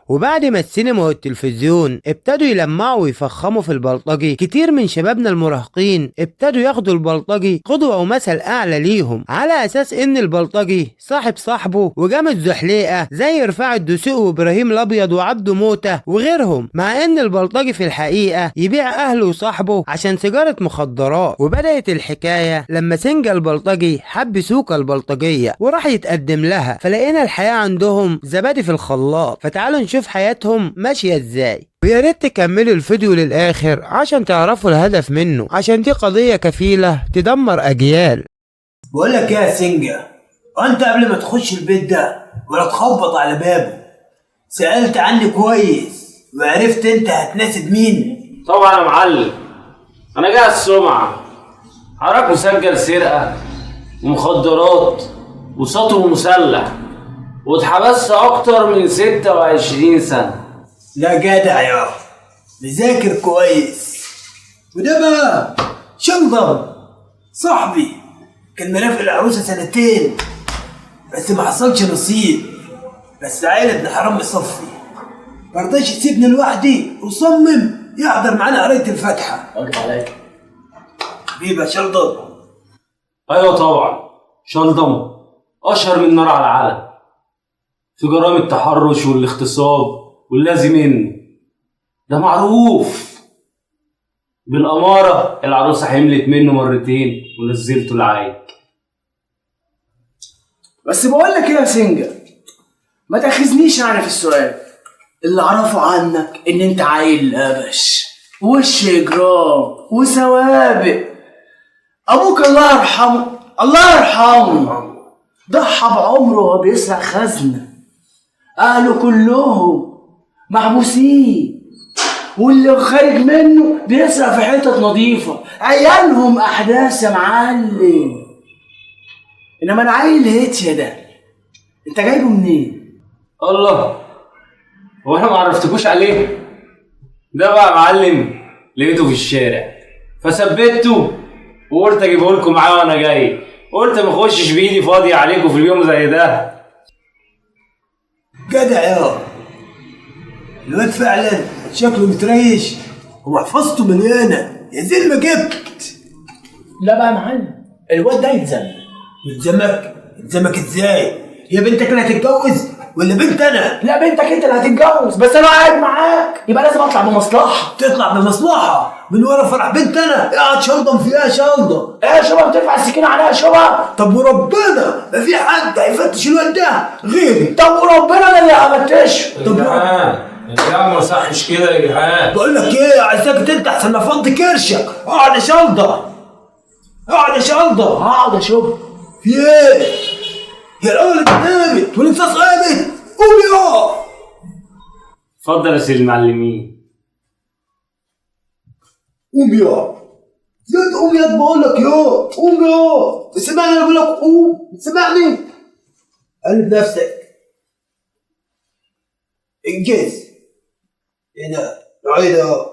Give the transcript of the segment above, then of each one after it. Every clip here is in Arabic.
وبعد ما السينما والتلفزيون ابتدوا يلمعوا ويفخموا في البلطجي، كتير من شبابنا المراهقين ابتدوا ياخدوا البلطجي قدوة ومثل اعلى ليهم، على اساس ان البلطجي صاحب صاحبه وجامد زحليقة زي رفاعي الدسوقي وابراهيم الابيض وعبده موتة وغيرهم، مع ان البلطجي في الحقيقة يبيع اهله وصاحبه عشان سيجارة مخدرات. وبدأت الحكاية لما سنجة البلطجي حب سوكة البلطجية وراح يتقدم لها، فلقينا الحياة عندهم زبادي في الخلاط. فتعالوا نشوف حياتهم ماشية ازاي، ويا ريت تكملوا الفيديو للآخر عشان تعرفوا الهدف منه، عشان دي قضية كفيلة تدمر أجيال. بقولك يا سنجة، وانت قبل ما تخش البيت ده ولا تخبط على بابه سألت عني كويس وعرفت انت هتناسب مين؟ طبعا يا معلم، انا جاي السمعة. حضرتك مسجل سرقة ومخدرات وسطو مسلح واتحبست اكتر من 26 سنة. لا جدع يا مذاكر كويس. وده بقى شنطر صاحبي كان مرافق العروسة 2 سنين بس ما حصلش نصيب، بس عيلة ابن حرام مصفي مرضاش يسيبني لوحدي وصمم يحضر معانا قراية الفاتحة. واجب عليك حبيبي يا شنطر. ايوه طبعا، شلضم اشهر من نار على العلم في جرائم التحرش والاغتصاب واللازم منه، ده معروف. بالأمارة العروسة حملت منه 2 مرتين ونزلته العيل. بس بقول لك ايه يا سنجة، ما تاخذنيش يعني في السؤال. اللي اعرفه عنك ان انت عيل لبش وش اجرام وسوابق. ابوك الله يرحمه الله يرحمه ضحى بعمره وهو بيسرق خزنة، اهله كلهم محبوسين واللي خارج منه بيسرق في حتت نظيفة، عيالهم احداث يا معلم. انما انا عيل هيتيا ده انت جايبه منين؟ الله، هو احنا ما عرفتكوش عليه؟ ده بقى معلم لقيته في الشارع فثبته وقلت اجيبه لكم معايا وانا جاي، قلت ما اخشش بايدي فاضيه عليكم في اليوم زي ده. جدع يا الواد فعلا شكله متريش ومحفظته مليانه يا زين ما جبت. لا بقى يا معلم، الواد ده يتذم. يلزمك ازاي؟ هي بنتك اللي هتتجوز ولا بنت انا؟ لا بنتك انت اللي هتتجوز، بس انا قاعد معاك يبقى لازم اطلع بمصلحه. تطلع بمصلحه من ورا فرح بنت انا؟ اقعد شلضم فيها شلضم. ايه يا شباب بترفع السكينه عليها يا شباب؟ طب وربنا ما في حد هيفتش الواد ده غيري. طب وربنا انا اللي هفتشه. طب يا ما صحش كده يا جدعان. بقول لك ايه، عايزك انت احسن ما افضي كرشك. اقعد يا شلضم اقعد يا شلضم. هقعد اشوف في ايه؟ هي الاول اتنامت والانصاص قامت. قوم يا اتفضل يا سيدي المعلمين. قوم يا قوم يا بقول لك يا قوم يا. تسمعني انا بقول لك قوم، تسمعني؟ قلب نفسك انجز. ايه ده؟ عيد اهو.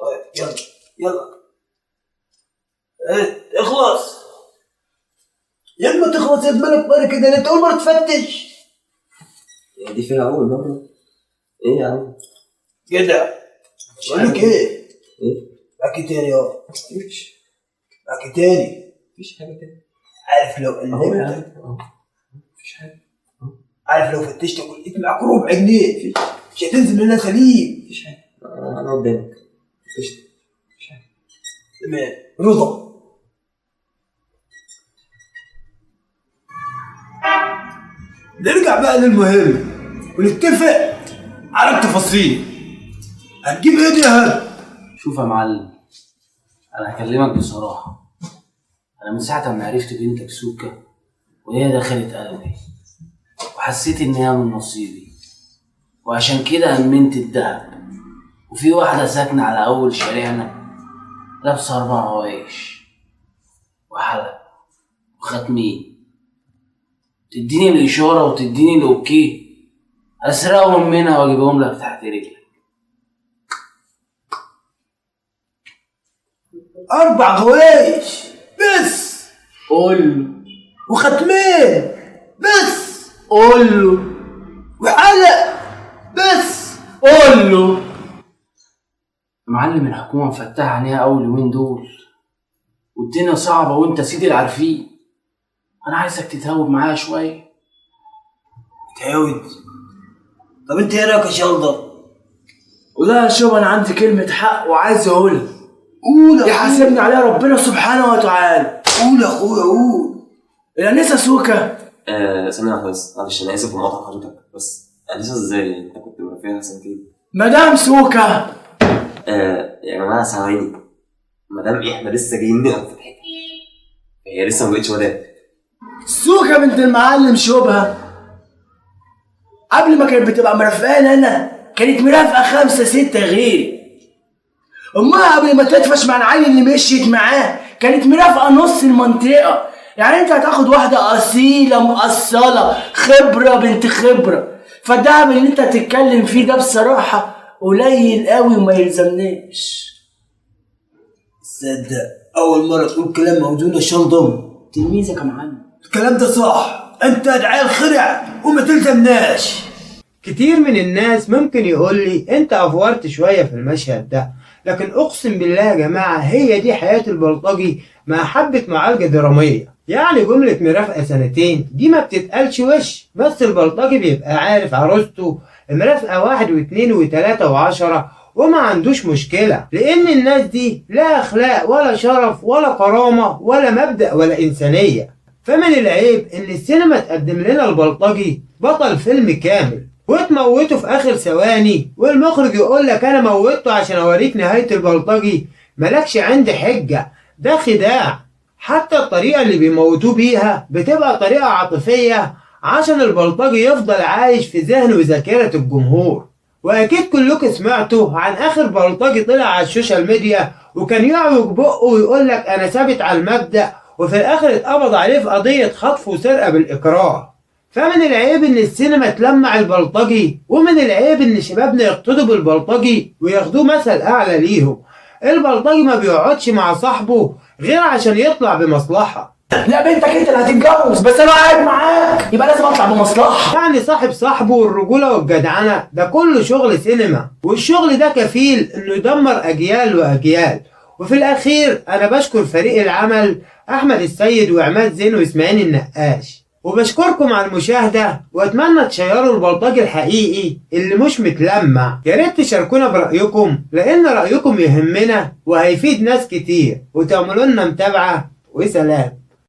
طيب يلا اخلص يا اما تخلص يا مالك بقى كده. انت اول مره تفتش دي فيها أول مرة. إيه يا عم؟ كده. بقول لك ايه؟ إيه؟ باكي تاني اهو. مفيش. باكي تاني. مفيش حاجة تاني. عارف لو أهو يا قلبت عم. مفيش حاجة. عارف لو فتشتك ولقيت معاك ربع جنيه مش هتنزل منها سليم. مفيش حاجة. أنا قدامك. مفيش حاجة. تمام رضا. نرجع بقى للمهم ونتفق على التفاصيل. هتجيب ايه دي يا هاد؟ شوف يا معلم، انا هكلمك بصراحه. انا من ساعه ما عرفت بنتك سوكه وهي دخلت قلبي وحسيت ان هي من نصيبي، وعشان كده امنت الدهب. وفي واحده ساكنه على اول شارعنا لابسه 4 هوايش وحلق وختمين، تديني الاشاره وتديني الاوكي اسرقهم منها واجيبهم لك تحت رجلك. 4 غوايش بس؟ قول وختمين بس؟ قول له وحلق قول له. معلم الحكومة مفتحة عينيها أول يومين دول، والدنيا صعبة وأنت سيدي العارفين. أنا عايزك تتهاوب معايا شوية. تهاود؟ طب انت ايه رايك يا شلضم؟ ولا شوف انا عندي كلمة حق وعايز اقولها، قول يحاسبني عليها ربنا سبحانه وتعالى. قول يا اخويا قول. الانسة سوكا. ثانية واحدة بس، معلش أنا آسف ومقاطع حضرتك، بس أنسة إزاي؟ أنت كنت مرفيها سنتين. مدام سوكا. يا جماعة ثواني، مدام إحنا لسه جايين نقف في الحتة، هي لسه ما بقتش مدام. سوكا بنت المعلم شوبها قبل ما كانت بتبقى مرافقاني انا كانت مرافقة 5 6 غيري. امها قبل ما تدفش مع العيل اللي مشيت معاه كانت مرافقة نص المنطقة. يعني انت هتاخد واحدة اصيلة مؤصلة خبرة بنت خبرة، فالدعم اللي انت هتتكلم فيه ده بصراحة قليل قوي وما يلزمناش. صدق اول مره تقول كلام موزون يا شلضم. تلميذك يا معلم. الكلام ده صح، انت عيل خرع وما تلزمناش. كتير من الناس ممكن يقول لي انت افورت شوية في المشهد ده، لكن اقسم بالله يا جماعة هي دي حياة البلطجي مع حبة معالجة درامية. يعني جملة مرافقة سنتين دي ما بتتقالش وش، بس البلطجي بيبقى عارف عروسته مرافقة 1 و2 و3 و10 وما عندوش مشكلة، لان الناس دي لا اخلاق ولا شرف ولا كرامة ولا مبدأ ولا انسانية. فمن العيب ان السينما تقدم لنا البلطجي بطل فيلم كامل وتموته في اخر ثواني، والمخرج يقول لك انا موتته عشان اوريك نهاية البلطجي. ملكش عندي حجة، ده خداع. حتى الطريقة اللي بيموتوه بيها بتبقى طريقة عاطفية عشان البلطجي يفضل عايش في ذهن وذاكرة الجمهور. واكيد كلكم سمعتوا عن اخر بلطجي طلع على السوشيال ميديا وكان يعوج بقه ويقول لك انا ثابت على المبدأ، وفي الاخر اتقبض عليه في قضية خطف وسرقة بالاكراه. فمن العيب ان السينما تلمع البلطجي، ومن العيب ان شبابنا يقتدوا بالبلطجي وياخدوه مثل اعلى ليهم. البلطجي ما بيقعدش مع صاحبه غير عشان يطلع بمصلحة. لا بنتك انت اللي هتتجوز، بس انا قاعد معاك يبقى لازم اطلع بمصلحة. يعني صاحب صاحبه والرجولة والجدعنة ده كله شغل سينما، والشغل ده كفيل انه يدمر اجيال واجيال. وفي الاخير انا بشكر فريق العمل احمد السيد وعماد زين واسماعيل النقاش، وبشكركم على المشاهدة، واتمنى تشيروا البلطجي الحقيقي اللي مش متلمع. يا ريت تشاركونا برأيكم لان رأيكم يهمنا وهيفيد ناس كتير، وتعملوا لنا متابعة. وسلام.